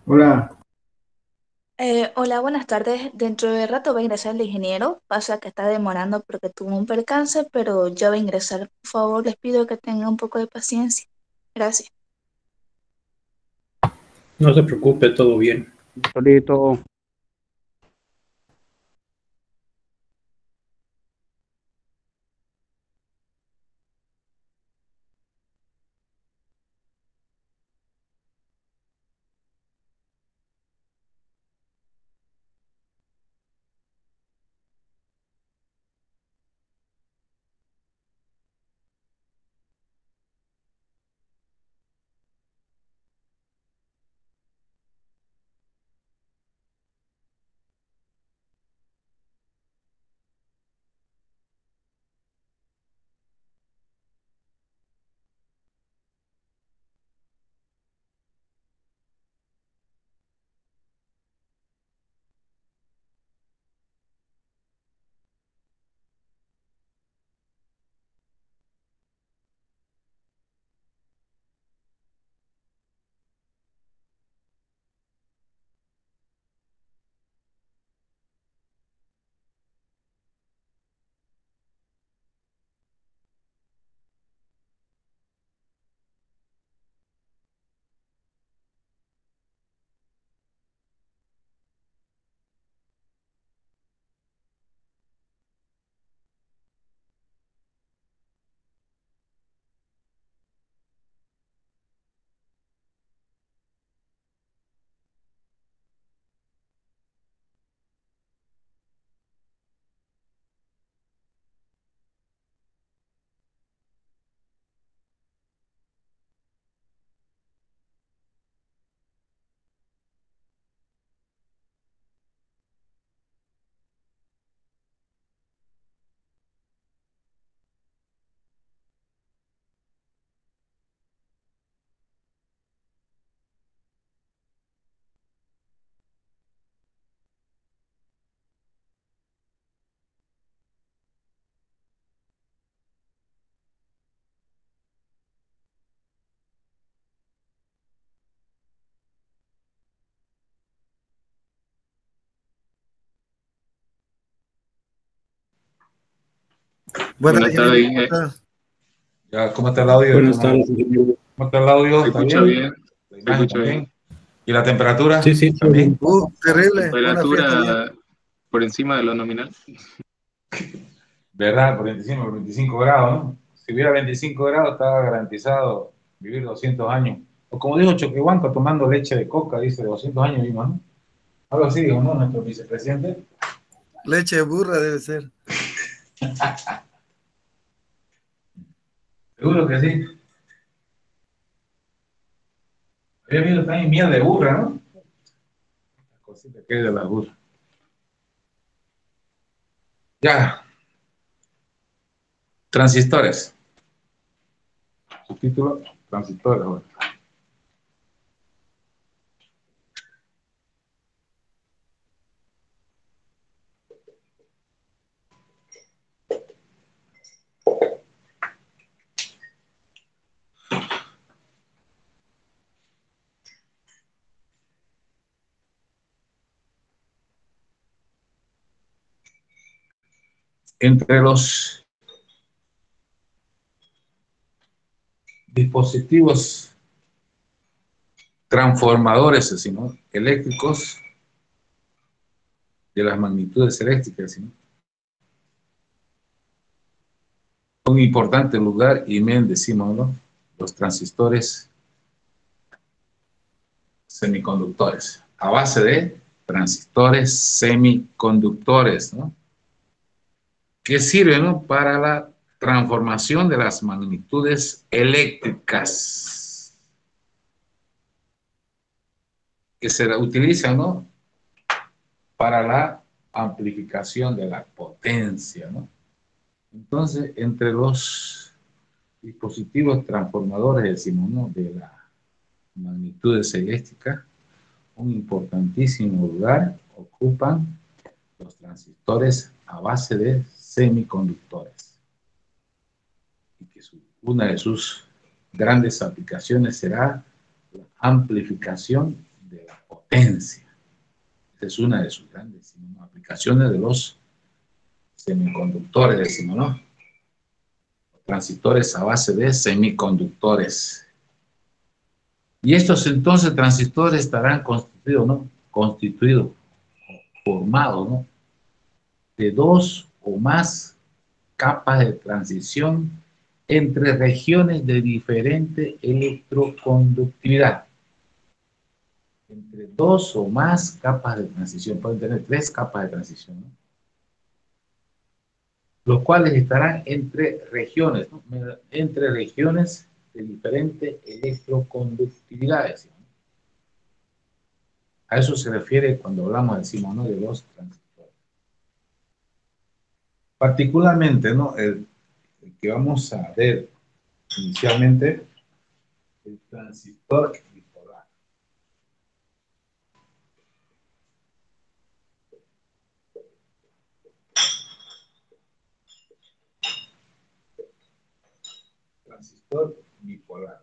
Hola, Hola, buenas tardes. Dentro de rato va a ingresar el ingeniero. Pasa que está demorando porque tuvo un percance, pero ya va a ingresar. Por favor, les pido que tengan un poco de paciencia. Gracias. no se preocupe, todo bien. Solito. Buenas Buenas tardes, ingeniero. tardes, ¿Cómo Inge. está? Ya, ¿cómo está el audio? Buenas tardes, ingeniero. ¿Cómo está el audio? ¿Se ¿Está escucha bien? bien? La ¿Se imagen escucha bien? también. ¿Y la temperatura? Sí, sí, todo También. bien. Terrible. Buena fiesta ayer. Temperatura por encima de lo nominal. ¿Verdad? Por 25 grados, ¿no? Si hubiera 25 grados, estaba garantizado vivir 200 años. O como dijo Choquehuanco, tomando leche de coca, dice 200 años vivimos, ¿no? Algo así dijo, ¿no? Nuestro vicepresidente. Leche de burra debe ser. Seguro que sí. Había habido también miel de burra, ¿no? La cosita que hay de la burra. Ya, transistores. Su título, transistores. Bueno. Entre los dispositivos transformadores sino eléctricos de las magnitudes eléctricas, ¿sí? Un importante lugar, y bien decimos, ¿no? Los transistores semiconductores, a base de transistores semiconductores, ¿no? Que sirven, ¿no? Para la transformación de las magnitudes eléctricas, que se utilizan, ¿no? Para la amplificación de la potencia, ¿no? Entonces, entre los dispositivos transformadores, decimos, ¿no? De las magnitudes eléctricas, un importantísimo lugar ocupan los transistores a base de semiconductores. Y que una de sus grandes aplicaciones será la amplificación de la potencia. Esa es una de sus grandes, decimos, aplicaciones de los semiconductores, decimos, ¿no? Transistores a base de semiconductores. Y estos entonces transistores estarán constituidos, ¿no? Constituidos, formados, ¿no? De dos o más capas de transición entre regiones de diferente electroconductividad. Entre dos o más capas de transición, pueden tener 3 capas de transición, ¿no? Los cuales estarán entre regiones, ¿no? Entre regiones de diferentes electroconductividades, ¿no? A eso se refiere cuando hablamos, decimos, ¿no? De los transistores. Particularmente, ¿no? El que vamos a ver inicialmente, el transistor bipolar. Transistor bipolar.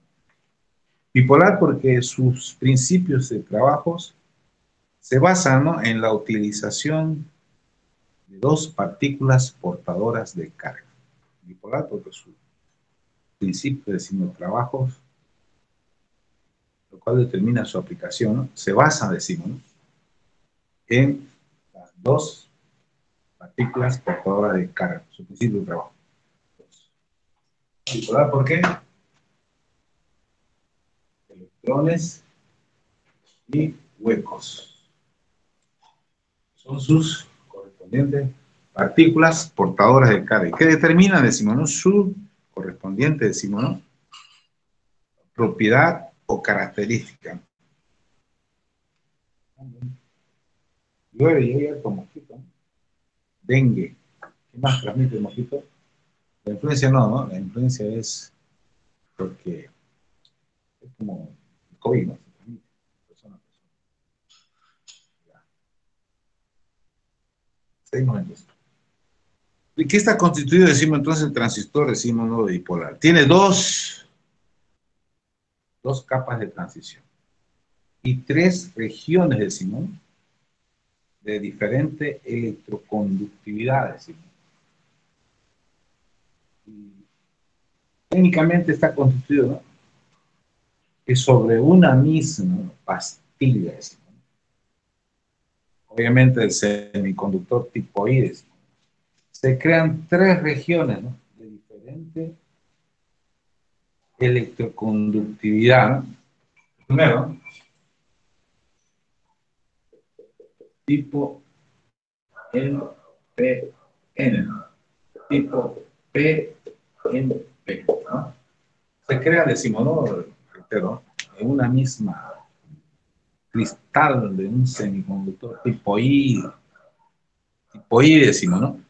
Bipolar porque sus principios de trabajos se basan, ¿no? En la utilización de dos partículas portadoras de carga. Bipolar porque su principio, decimos, trabajos, lo cual determina su aplicación, ¿no? Se basa, decimos, ¿no? En las dos partículas portadoras de carga, su principio de trabajo. Bipolar, ¿por qué? Electrones y huecos. Son sus correspondientes partículas portadoras de carga. ¿Qué determina, decimos, no? Su correspondiente, decimos, ¿no? Propiedad o característica. Llueve y hay harto mosquito, ¿no? Dengue. ¿Qué más transmite el mosquito? La influencia no, ¿no? La influencia es porque es como el COVID, ¿no? Se transmite persona a persona. Ya. Seguimos entonces. ¿De qué está constituido, decimos entonces, el transistor, decimos, no, bipolar? Tiene dos capas de transición y 3 regiones, decimos, de diferente electroconductividad, decimos. Y técnicamente está constituido, ¿no? Que sobre una misma pastilla, decimos. Obviamente el semiconductor tipo I, decimos, se crean 3 regiones, ¿no? De diferente electroconductividad, ¿no? Primero, tipo NPN, tipo PNP, ¿no? Se crea, decimos, ¿no? Reitero, en una misma cristal de un semiconductor tipo I, decimos, ¿no?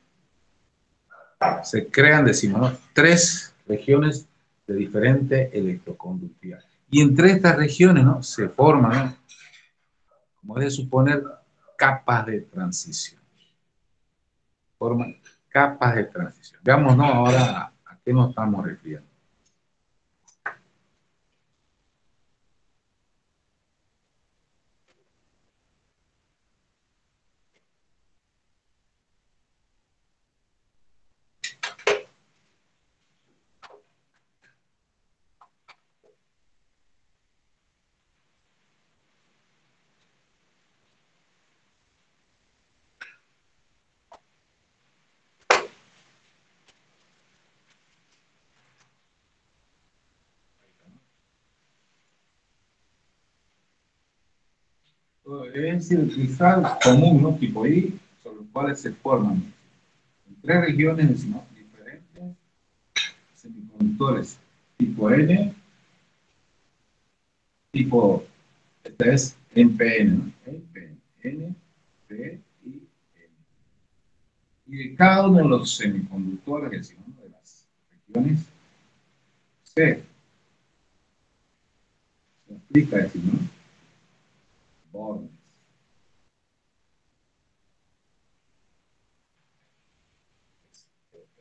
Se crean, decimos, ¿no? 3 regiones de diferente electroconductividad. Y entre estas regiones, ¿no? Se forman, ¿no? Como debe suponer, capas de transición. Forman capas de transición. Veamos, ¿no? Ahora a qué nos estamos refiriendo. Es el cristal común, ¿no? Tipo I, sobre los cuales se forman 3 regiones, decimos, diferentes semiconductores tipo N, tipo, esta es NPN, ¿no? NPN, N, P y N. Y de cada uno de los semiconductores, decimos, de las regiones C, se aplica, decimos, bornes.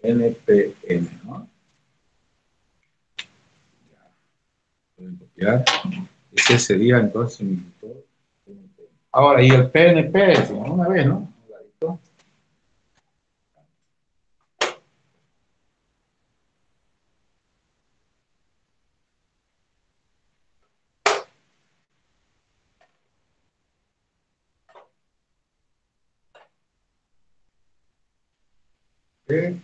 NPN, ¿no? Ya. Pueden copiar. Ese sería entonces mi tutor. Ahora, y el PNP, decimos, una vez, ¿no? PNP.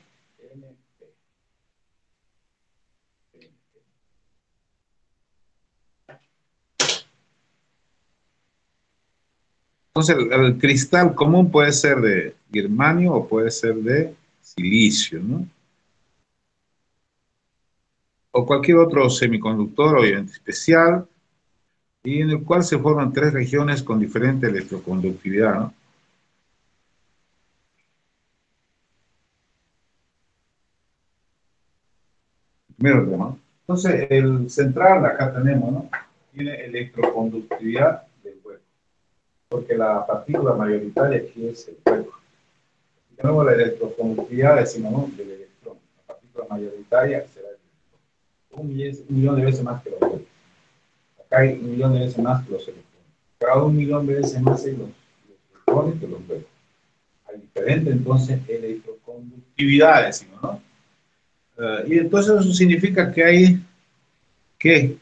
Entonces, el cristal común puede ser de germanio o puede ser de silicio, ¿no? O cualquier otro semiconductor, obviamente especial, y en el cual se forman tres regiones con diferente electroconductividad, ¿no? Primero tema, ¿no? Entonces, el central, acá tenemos, ¿no? Tiene electroconductividad del hueco, porque la partícula mayoritaria aquí es el hueco. De nuevo, la electroconductividad, decimos, ¿no? Del electrón. La partícula mayoritaria será el electrón. Un millón de veces más que los huecos. Acá hay un millón de veces más que los electrones. Cada un millón de veces más hay los electrones que los huecos. Hay diferente, entonces, electroconductividad, decimos, ¿no? Y entonces eso significa que hay que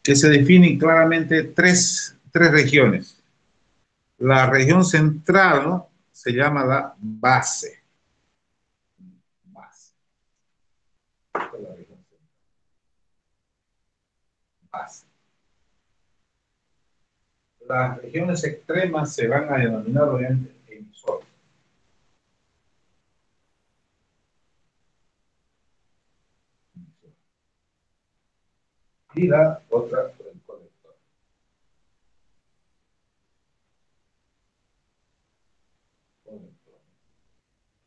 se definen claramente tres regiones. La región central, ¿no? Se llama la base. Esta es la región central. Base. Las regiones extremas se van a denominar obviamente emisores. Y la otra, el colector.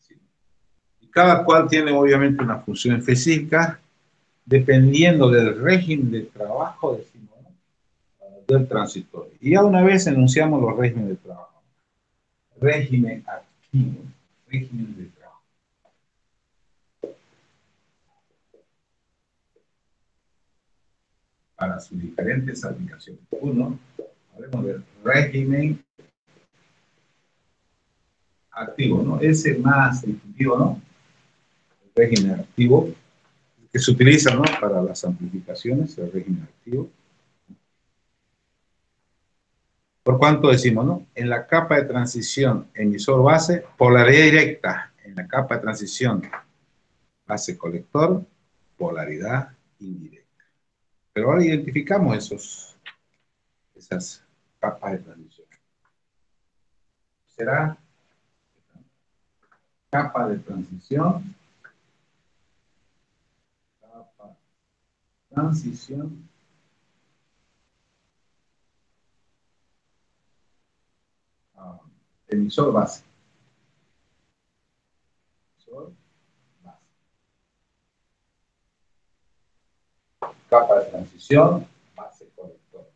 Sí. Y cada cual tiene obviamente una función específica dependiendo del régimen de trabajo del transistor. Y ya una vez enunciamos los regímenes de trabajo. Régimen activo, régimen de trabajo. Para sus diferentes aplicaciones. Uno, hablemos del régimen activo, ¿no? Ese más difundido, ¿no? El régimen activo, que se utiliza, ¿no? Para las amplificaciones, el régimen activo. Por cuanto decimos, ¿no? En la capa de transición emisor-base, polaridad directa. En la capa de transición base-colector, polaridad indirecta. Pero ahora identificamos esas capas de transición. Será capa de transición, emisor base. Capa de transición, base colector.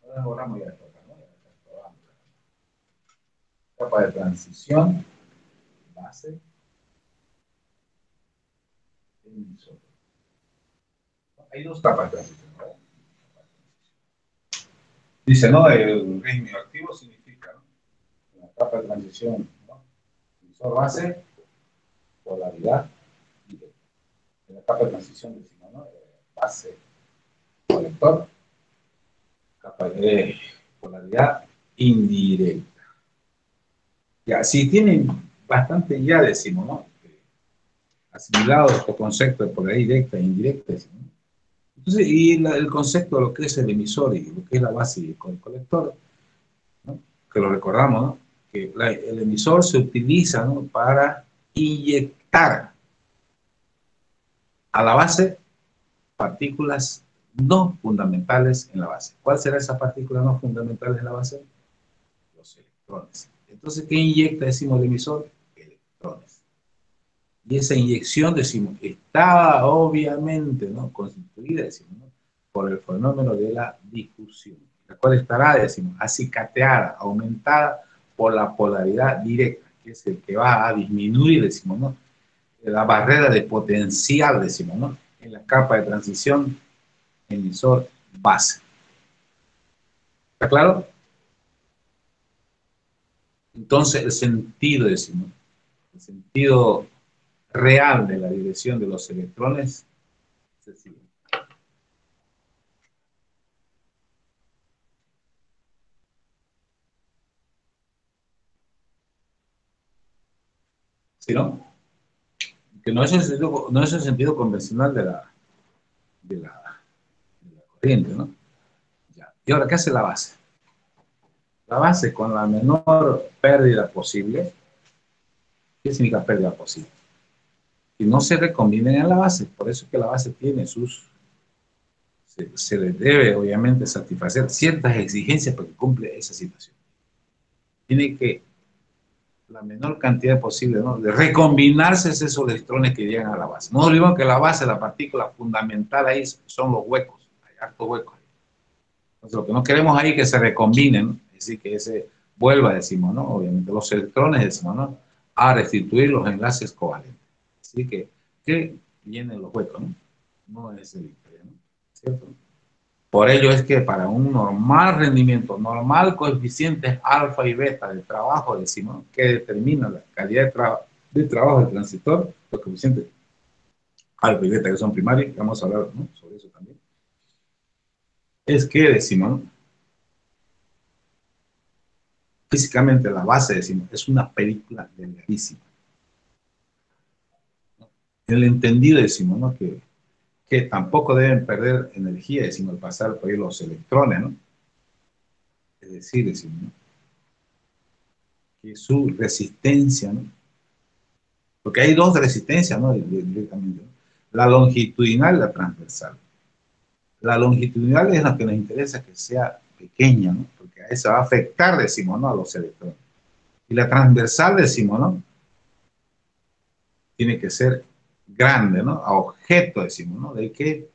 Ahora borramos ya esto acá, ¿no? Capa de transición, base, emisor. Hay dos capas de transición, ¿no? Dice, ¿no? El régimen activo significa, ¿no? La capa de transición, ¿no? Emisor base, polaridad directa. En la capa de transición decimos, ¿no? Base colector, capa de polaridad indirecta. Ya, si tienen bastante, ya decimos, ¿no? Asimilado estos conceptos de polaridad directa e indirecta, decimos, ¿no? Entonces, y el concepto de lo que es el emisor y lo que es la base y el colector, ¿no? Que lo recordamos, ¿no? Que el emisor se utiliza, ¿no? Para inyectar a la base partículas no fundamentales en la base. ¿Cuál será esa partícula no fundamental en la base? Los electrones. Entonces, ¿qué inyecta, decimos, el emisor? Electrones. Y esa inyección, decimos, está obviamente, ¿no? Constituida, decimos, ¿no? Por el fenómeno de la difusión, la cual estará, decimos, acicateada, aumentada por la polaridad directa, que es el que va a disminuir, decimos, ¿no? la barrera de potencial, decimos, ¿no? En la capa de transición emisor base. ¿Está claro? Entonces, el sentido, decimos, el sentido real de la dirección de los electrones es el siguiente. ¿Sí, no? Que no es el sentido convencional de la corriente, ¿no? Ya. Y ahora, ¿qué hace la base? La base con la menor pérdida posible. ¿Qué significa pérdida posible? Que no se recombinen en la base. Por eso es que la base tiene se le debe obviamente satisfacer ciertas exigencias para que cumple esa situación. Tiene que la menor cantidad posible, ¿no?, de recombinarse esos electrones que llegan a la base. No olvidemos que la base, la partícula fundamental ahí son los huecos. Hay hartos huecos ahí. Entonces, lo que no queremos ahí es que se recombinen, es decir, que ese vuelva, decimos, ¿no? Obviamente, los electrones, decimos, ¿no?, a restituir los enlaces covalentes. Así que vienen los huecos, ¿no? No es el interés, ¿no? ¿Cierto? Por ello es que para un normal rendimiento, normal coeficientes alfa y beta del trabajo, decimos, que determina la calidad de trabajo del transistor, los coeficientes alfa y beta que son primarios, vamos a hablar, ¿no?, sobre eso también, es que, decimos, ¿no?, físicamente la base, decimos, es una película delgadísima. En el entendido, decimos, ¿no?, que tampoco deben perder energía, decimos, al pasar por ahí los electrones, ¿no? Es decir, decimos, ¿no?, que su resistencia, ¿no?, porque hay dos resistencias, ¿no?, directamente, ¿no?, la longitudinal y la transversal. La longitudinal es la que nos interesa que sea pequeña, ¿no?, porque a eso va a afectar, decimos, ¿no?, a los electrones. Y la transversal, decimos, ¿no?, tiene que ser grande, ¿no?, a objeto, decimos, ¿no?, de que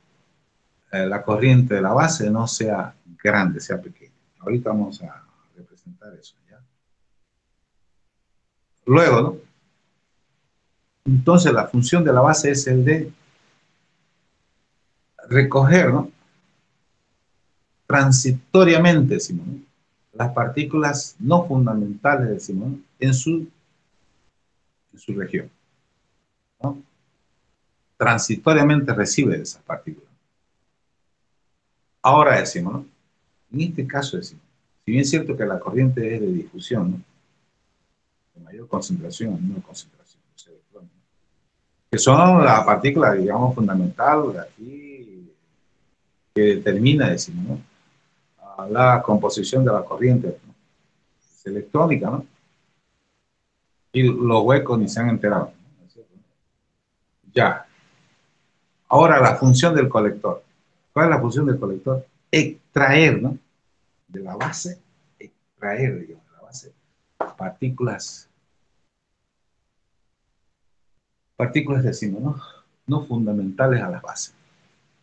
la corriente de la base no sea grande, sea pequeña. Ahorita vamos a representar eso, ¿ya? Luego, ¿no?, entonces la función de la base es el de recoger, ¿no?, transitoriamente, decimos, ¿no?, las partículas no fundamentales, decimos, ¿no?, en su región, ¿no? Transitoriamente recibe esas partículas. Ahora decimos, ¿no?, en este caso decimos, si bien es cierto que la corriente es de difusión, ¿no?, de mayor concentración o menor concentración, los electrones, ¿no?, que son la partícula, digamos, fundamental aquí, que determina, decimos, ¿no?, la composición de la corriente, ¿no?, es electrónica, ¿no?, y los huecos ni se han enterado, ¿no? Ya. Ahora la función del colector. ¿Cuál es la función del colector? Extraer, ¿no?, de la base, extraer, digamos, de la base, partículas, decimos, ¿no?, no fundamentales a las bases,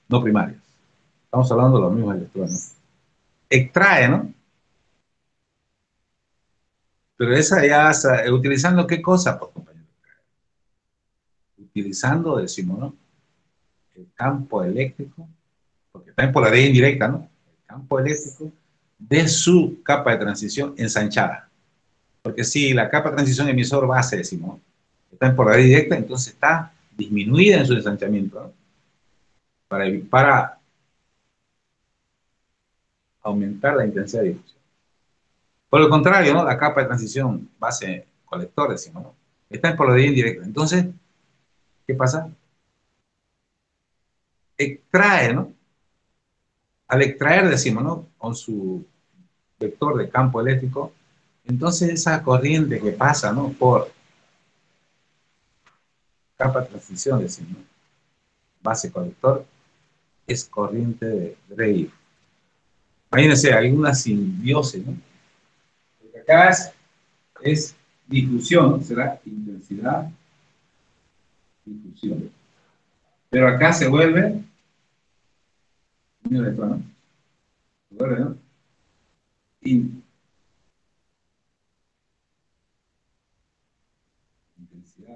no primarias. Estamos hablando de los mismos electrones, ¿no? Extrae, ¿no? Pero esa ya, ¿utilizando qué cosa, pues, compañero? Utilizando, decimos, ¿no?, el campo eléctrico, porque está en polaridad indirecta, ¿no?, el campo eléctrico de su capa de transición ensanchada. Porque si la capa de transición emisor base, decimos, está en polaridad directa, entonces está disminuida en su ensanchamiento, ¿no?, para aumentar la intensidad de difusión. Por el contrario, ¿no?, la capa de transición base colector, decimos, ¿no?, está en polaridad indirecta. Entonces, ¿qué pasa? Extrae, ¿no? Al extraer, decimos, ¿no?, con su vector de campo eléctrico, entonces esa corriente que pasa, ¿no?, por capa de transición, decimos, ¿no?, base colector, es corriente de Dreyfus. Imagínense, hay una simbiosis, ¿no? Porque acá es difusión, ¿no?, será intensidad, difusión. Pero acá se vuelve, mira esto, ¿no?, se vuelve, ¿no?, intensidad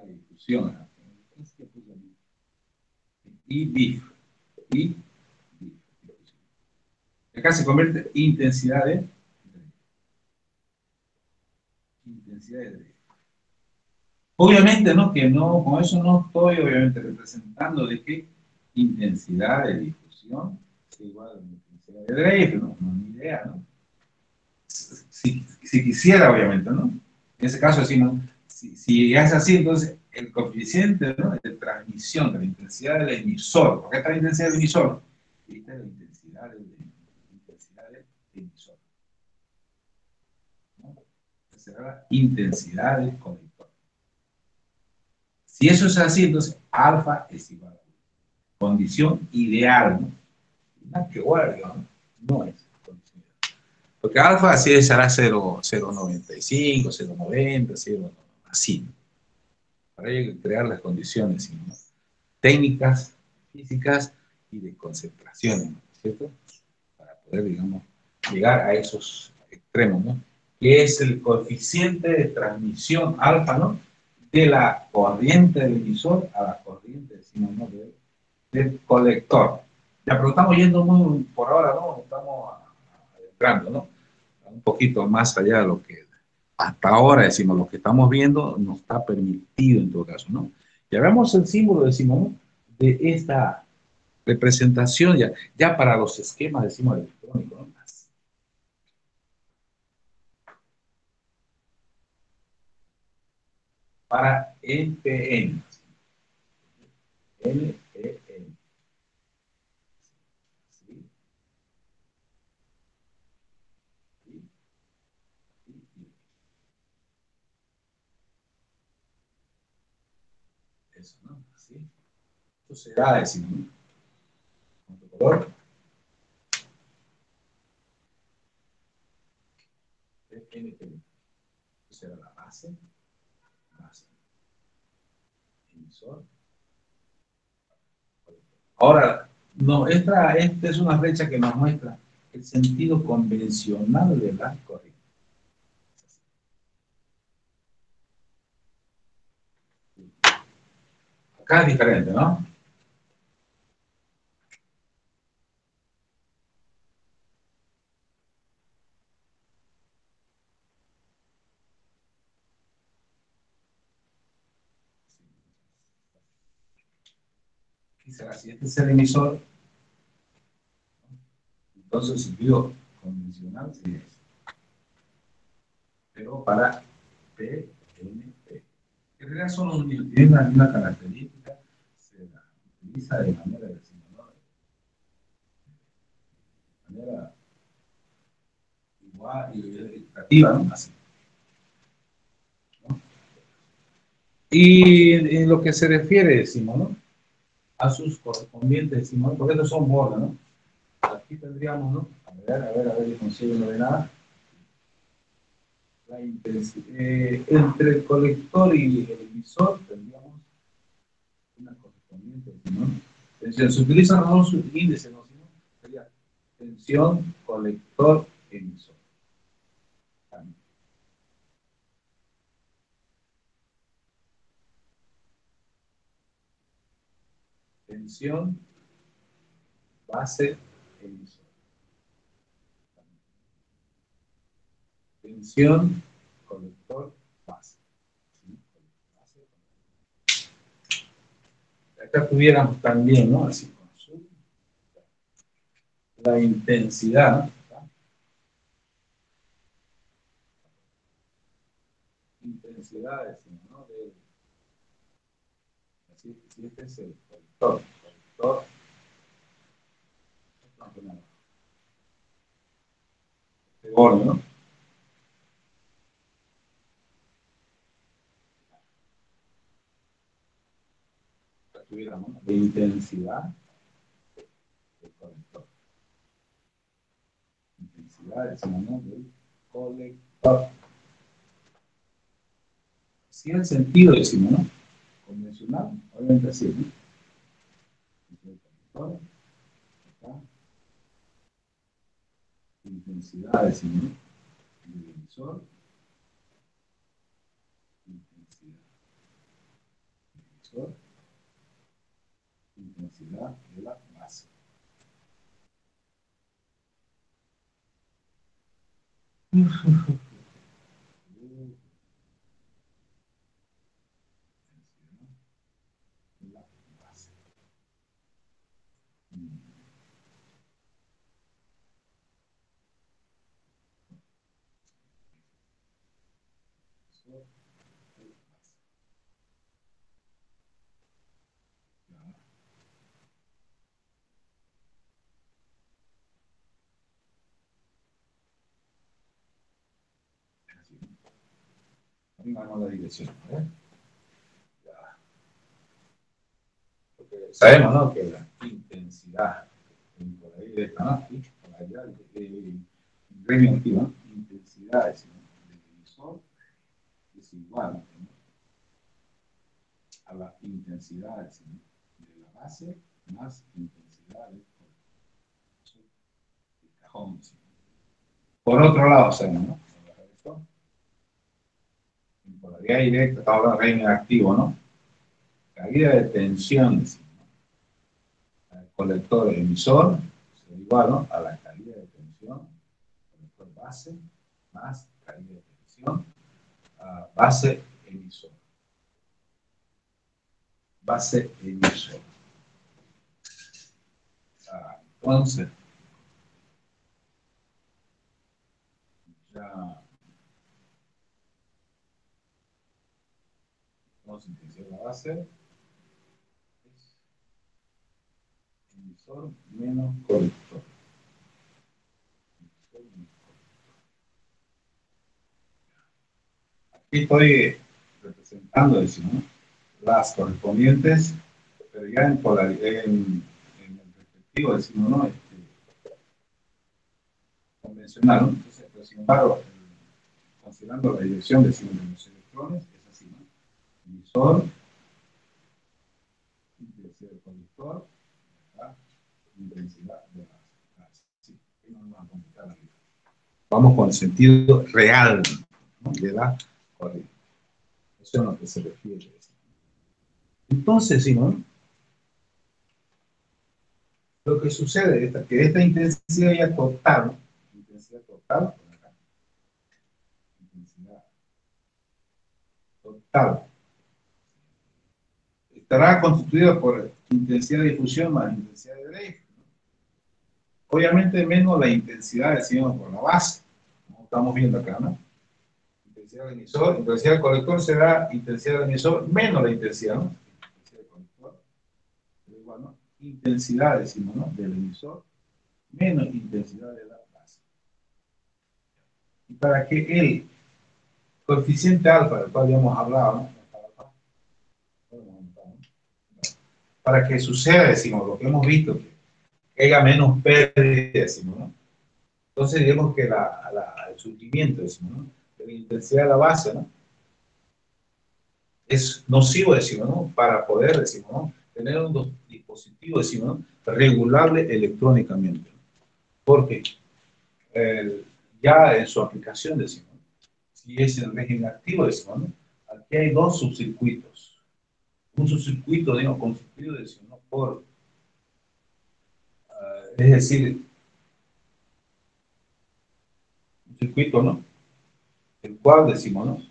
de difusión, ¿no?, Y BIF. Y BIF. Acá se convierte en intensidad de drift. Obviamente, ¿no? Que no, con eso no estoy obviamente representando de que intensidad de difusión es igual a intensidad de drift, ¿no? No, ni idea, ¿no? Si quisiera, obviamente, ¿no? En ese caso, si es así, entonces el coeficiente, ¿no?, de transmisión de la intensidad del emisor, porque esta es la intensidad del emisor, y esta es la intensidad del emisor, ¿no? Esa será la intensidad del colector. Si eso es así, entonces alfa es igual a 1. Condición ideal, ¿no? Nada que guardia, no es condición ideal. Porque alfa así será 0,95, 0,90, 0, así. Para ello hay que crear las condiciones, ¿no?, técnicas, físicas y de concentraciones, ¿no?, ¿cierto? Para poder, digamos, llegar a esos extremos, ¿no? Que es el coeficiente de transmisión alfa, ¿no?, de la corriente del emisor a la corriente, decimos, ¿no?, del colector. Ya, pero estamos yendo muy, por ahora, ¿no?, estamos adentrando, ¿no?, un poquito más allá de lo que hasta ahora, decimos, lo que estamos viendo no está permitido en todo caso, ¿no? Ya vemos el símbolo, decimos, ¿no?, de esta representación ya para los esquemas, decimos, electrónicos, ¿no? Para NPN. NPN. ¿Sí? Eso, ¿no? Así. Esto será, decimos, ¿no?, con otro color. NPN. Esto será la base. Emisor. Ahora, no, esta es una flecha que nos muestra el sentido convencional de la corriente. Acá es diferente, ¿no? Aquí será, si este es el emisor, entonces el sentido convencional sería eso. Pero para PNP, en realidad son tienen la misma característica, se la utiliza de manera, decimos, ¿no?, de manera igual y equitativa, ¿no?, así, ¿no? Y en lo que se refiere, decimos, ¿no?, a sus correspondientes, decimos, ¿no?, porque estos son bordas, ¿no? Aquí tendríamos, ¿no?, a ver, yo consigo no de nada. La intensidad, entre el colector y el emisor tendríamos una correspondiente, ¿no? Tensión. Se utilizan los dos índices, ¿no? Sería tensión, colector, emisor. Tensión, base, emisor. Tensión, colector, base. ¿Sí? Acá tuviéramos también, ¿no?, así con azul, la intensidad, ¿no? Intensidad, decimos, ¿no?, así, este es el colector. Este borde, ¿no? Tuviéramos la intensidad del colector. Intensidad, decimos, ¿no?, del colector. Si el sentido, decimos, ¿no?, convencional, obviamente así, ¿no? El colector, acá. Intensidad, decimos, ¿no?, del emisor. Intensidad del emisor. intensidad de la base. Vamos a la dirección, ¿eh? Porque sabemos, ¿no?, que la intensidad por ahí de esta, ¿no?, por allá, reino activo, ¿no?, intensidad del emisor es igual, ¿no?, a la intensidad de la base más intensidad del cajón. Por otro lado, sabemos, ¿no?, en polaridad directa, estamos hablando de reino activo, ¿no?, caída de tensión, decimos, ¿no?, al colector emisor es igual, ¿no?, a la caída de tensión, colector base más caída de tensión, a base emisor. Base emisor. Entonces, ya vamos a intensificar la base. Emisor menos colector. Aquí estoy representando, decimos, ¿no?, las correspondientes, pero ya en polaridad, en el respectivo, decimos, ¿no?, convencional, ¿no? Entonces, pero sin embargo, considerando la dirección, decimos, de los electrones, es así, ¿no?, emisor, intensidad del conductor, intensidad de la base. Sí, no nos vamos a complicar la vida. Vamos con el sentido real, ¿no?, de la corriente. Eso es a lo que se refiere. Entonces, ¿sí, no?, lo que sucede es que esta intensidad ya total, ¿no?, intensidad total, por acá, intensidad total, estará constituida por intensidad de difusión más intensidad de Dreyfus, ¿no?, obviamente menos la intensidad, decimos, por la base, como estamos viendo acá, ¿no?, intensidad del emisor, intensidad del colector será intensidad del emisor menos la intensidad, ¿no?, intensidad del colector, pero igual, ¿no?, intensidad, decimos, ¿no?, del emisor menos intensidad de la base. Y para que el coeficiente alfa, del cual ya hemos hablado, ¿no?, para que suceda, decimos, lo que hemos visto, que haya menos pérdida, decimos, ¿no?, entonces digamos que el surgimiento, decimos, ¿no?, de la intensidad de la base, ¿no?, es nocivo, decimos, ¿no?, para poder, decimos, ¿no?, tener un dispositivo, decimos, ¿no?, regulable electrónicamente, ¿no?, porque ya en su aplicación, decimos, ¿no?, si es el régimen activo, decimos, ¿no?, aquí hay dos subcircuitos. Un subcircuito, digamos, constituido, decimos, ¿no?, por, es decir, un circuito, ¿no?, el cual, decimos, ¿no?,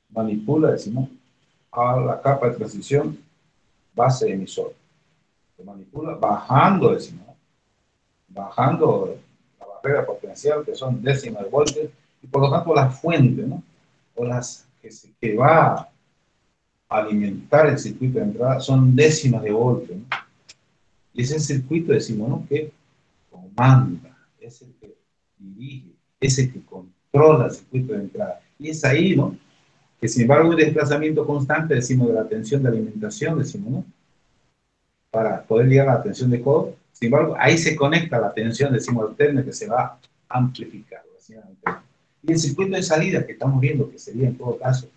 manipula, decimos, a la capa de transición base emisor. Se manipula bajando, decimos, ¿no?, bajando la barrera potencial, que son décimas de voltio, y por lo tanto la fuente, ¿no?, o las que va a alimentar el circuito de entrada son décimas de voltio, ¿no?, y ese circuito, decimos, ¿no?, que comanda, es el que dirige, es el que controla el circuito de entrada, y es ahí, ¿no?, que sin embargo un desplazamiento constante, decimos, de la tensión de alimentación, decimos, ¿no?, para poder llegar a la tensión de codo. Sin embargo, ahí se conecta la tensión, decimos, alterna, que se va a amplificar. Y el circuito de salida que estamos viendo, que sería en todo caso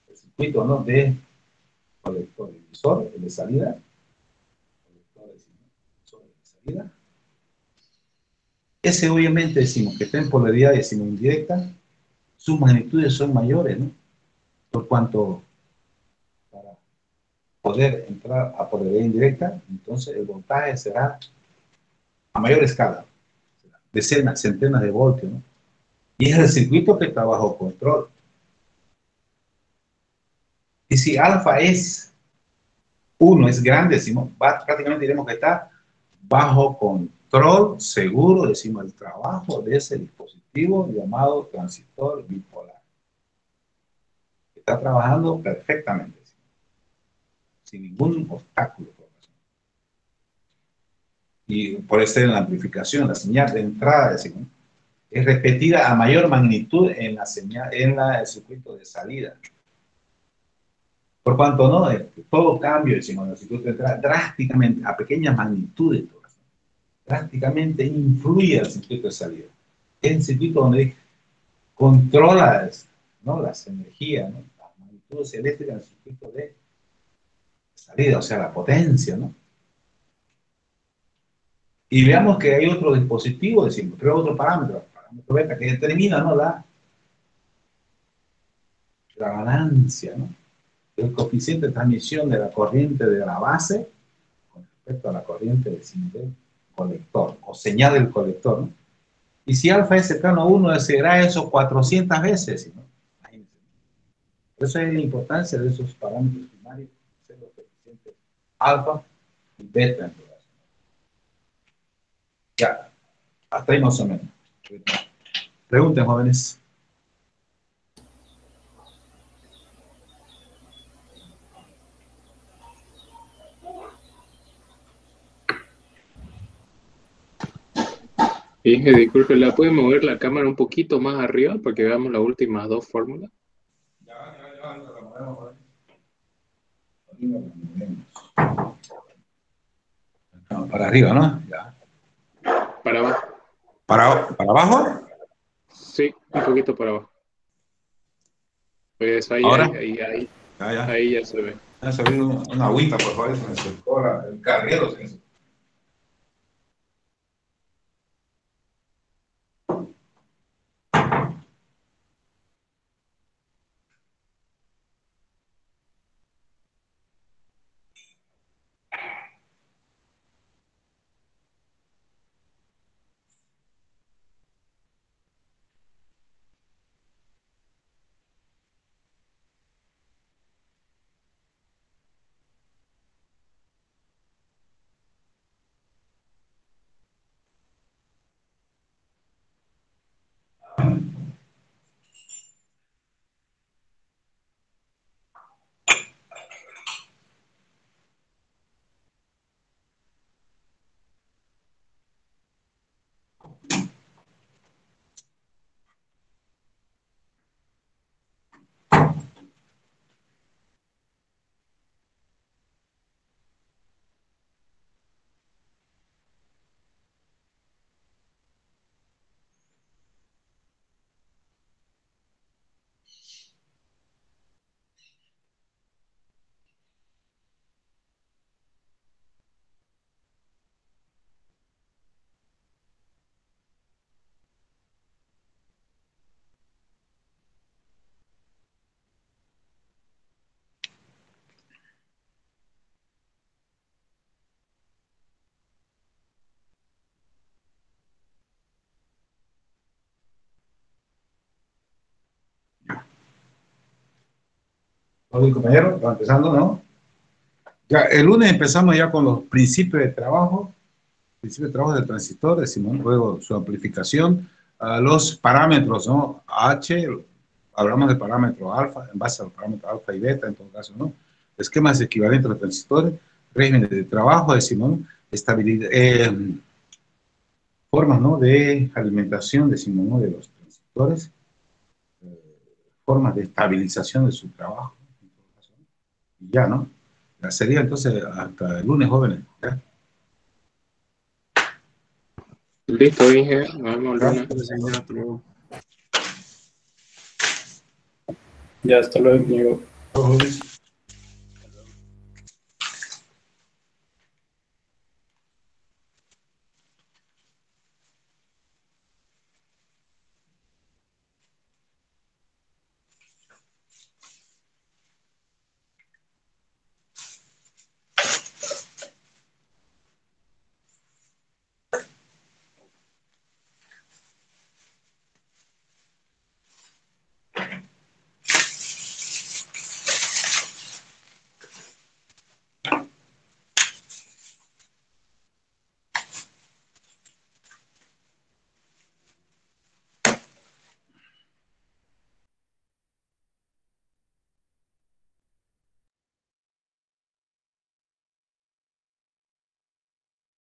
el circuito, ¿no?, de colector emisor, el de salida, colector emisor, el de salida. Ese obviamente decimos que está en polaridad, decimos, indirecta, sus magnitudes son mayores, ¿no?, por cuanto para poder entrar a poleridad indirecta, entonces el voltaje será a mayor escala, decenas, centenas de voltios, ¿no? Y es el circuito que está bajo control. Y si alfa es 1, es grande, decimos, prácticamente diremos que está bajo control seguro, decimos, el trabajo de ese dispositivo llamado transistor bipolar. Está trabajando perfectamente, sin ningún obstáculo. Y por eso en la amplificación, la señal de entrada, decimos, es repetida a mayor magnitud en la señal, en el circuito de salida. Por cuanto no, todo cambio, decimos, en el circuito de entrada, drásticamente, a pequeñas magnitudes, drásticamente influye al circuito de salida. Es el circuito donde controla, ¿no?, las energías, ¿no?, las magnitudes eléctricas en el circuito de salida, o sea, la potencia, ¿no? Y veamos que hay otro dispositivo, decimos, pero otro parámetro beta, que determina, ¿no?, la ganancia, ¿no?, el coeficiente de transmisión de la corriente de la base con respecto a la corriente del colector, o señal del colector, ¿no? Y si alfa es cercano a 1, será eso 400 veces, ¿no? Imagínense. Por eso es la importancia de esos parámetros primarios, ser los coeficientes alfa y beta en relación. Ya, hasta ahí más o menos. Pregunten, jóvenes. Inge, disculpe, ¿la puede mover la cámara un poquito más arriba para que veamos las últimas dos fórmulas? Ya, la movemos. Para arriba, ¿no? Ya. Para abajo. ¿Para abajo? Sí, un poquito para abajo. Pues ahí, ¿Ahora? Ahí ya se ve. Ya se ve una agüita, por favor, se me secó el carrero. Hola, compañero, va empezando, ¿no? Ya, el lunes empezamos ya con los principios de trabajo del transistor, decimos, luego su amplificación, los parámetros, ¿no? H, hablamos de parámetro alfa, en base a los parámetros alfa y beta, en todo caso, ¿no? Esquemas equivalentes a los transistores, régimen de trabajo, decimos, ¿no? Estabilidad, formas, ¿no?, de alimentación, decimos, ¿no?, de los transistores, formas de estabilización de su trabajo, en todo caso, ¿no? Y ya, ¿no? Ya sería entonces hasta el lunes, jóvenes, ¿ya? Listo, Inge, nos vemos el lunes. Ya, hasta luego.